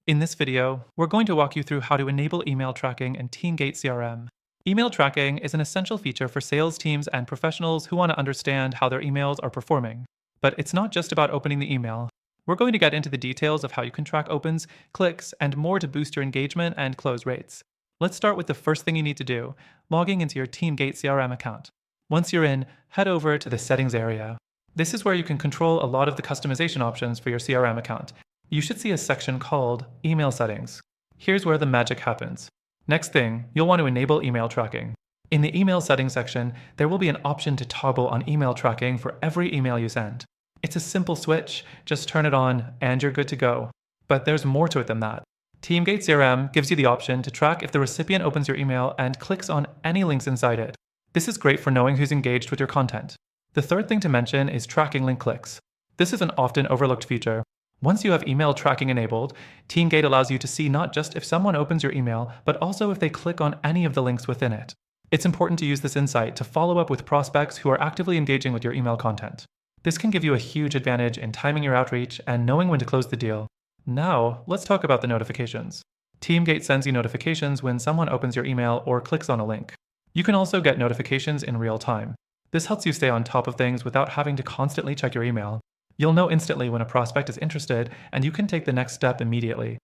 In this video, we're going to walk you through how to enable email tracking in TeamGate CRM. Email tracking is an essential feature for sales teams and professionals who want to understand how their emails are performing. But it's not just about opening the email. We're going to get into the details of how you can track opens, clicks, and more to boost your engagement and close rates. Let's start with the first thing you need to do, logging into your TeamGate CRM account. Once you're in, head over to the settings area. This is where you can control a lot of the customization options for your CRM account. You should see a section called Email Settings. Here's where the magic happens. Next thing, you'll want to enable email tracking. In the Email Settings section, there will be an option to toggle on email tracking for every email you send. It's a simple switch, just turn it on and you're good to go. But there's more to it than that. TeamGate CRM gives you the option to track if the recipient opens your email and clicks on any links inside it. This is great for knowing who's engaged with your content. The third thing to mention is tracking link clicks. This is an often overlooked feature. Once you have email tracking enabled, TeamGate allows you to see not just if someone opens your email, but also if they click on any of the links within it. It's important to use this insight to follow up with prospects who are actively engaging with your email content. This can give you a huge advantage in timing your outreach and knowing when to close the deal. Now, let's talk about the notifications. TeamGate sends you notifications when someone opens your email or clicks on a link. You can also get notifications in real time. This helps you stay on top of things without having to constantly check your email. You'll know instantly when a prospect is interested, and you can take the next step immediately.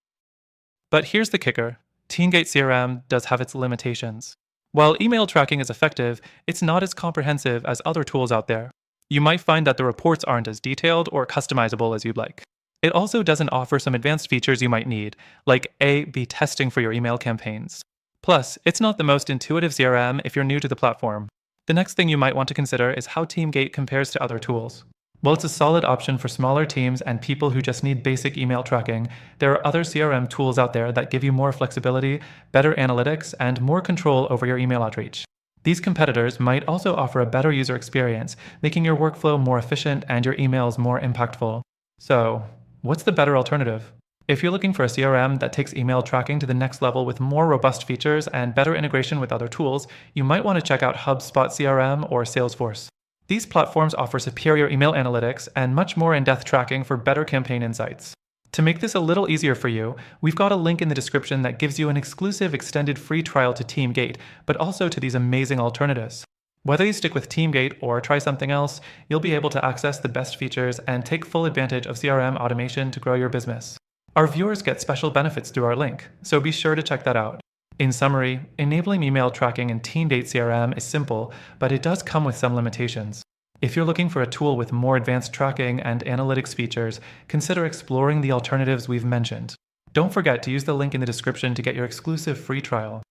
But here's the kicker. TeamGate CRM does have its limitations. While email tracking is effective, it's not as comprehensive as other tools out there. You might find that the reports aren't as detailed or customizable as you'd like. It also doesn't offer some advanced features you might need, like A/B testing for your email campaigns. Plus, it's not the most intuitive CRM if you're new to the platform. The next thing you might want to consider is how TeamGate compares to other tools. While it's a solid option for smaller teams and people who just need basic email tracking, there are other CRM tools out there that give you more flexibility, better analytics, and more control over your email outreach. These competitors might also offer a better user experience, making your workflow more efficient and your emails more impactful. So, what's the better alternative? If you're looking for a CRM that takes email tracking to the next level with more robust features and better integration with other tools, you might want to check out HubSpot CRM or Salesforce. These platforms offer superior email analytics and much more in-depth tracking for better campaign insights. To make this a little easier for you, we've got a link in the description that gives you an exclusive extended free trial to TeamGate, but also to these amazing alternatives. Whether you stick with TeamGate or try something else, you'll be able to access the best features and take full advantage of CRM automation to grow your business. Our viewers get special benefits through our link, so be sure to check that out. In summary, enabling email tracking in TeamGate CRM is simple, but it does come with some limitations. If you're looking for a tool with more advanced tracking and analytics features, consider exploring the alternatives we've mentioned. Don't forget to use the link in the description to get your exclusive free trial.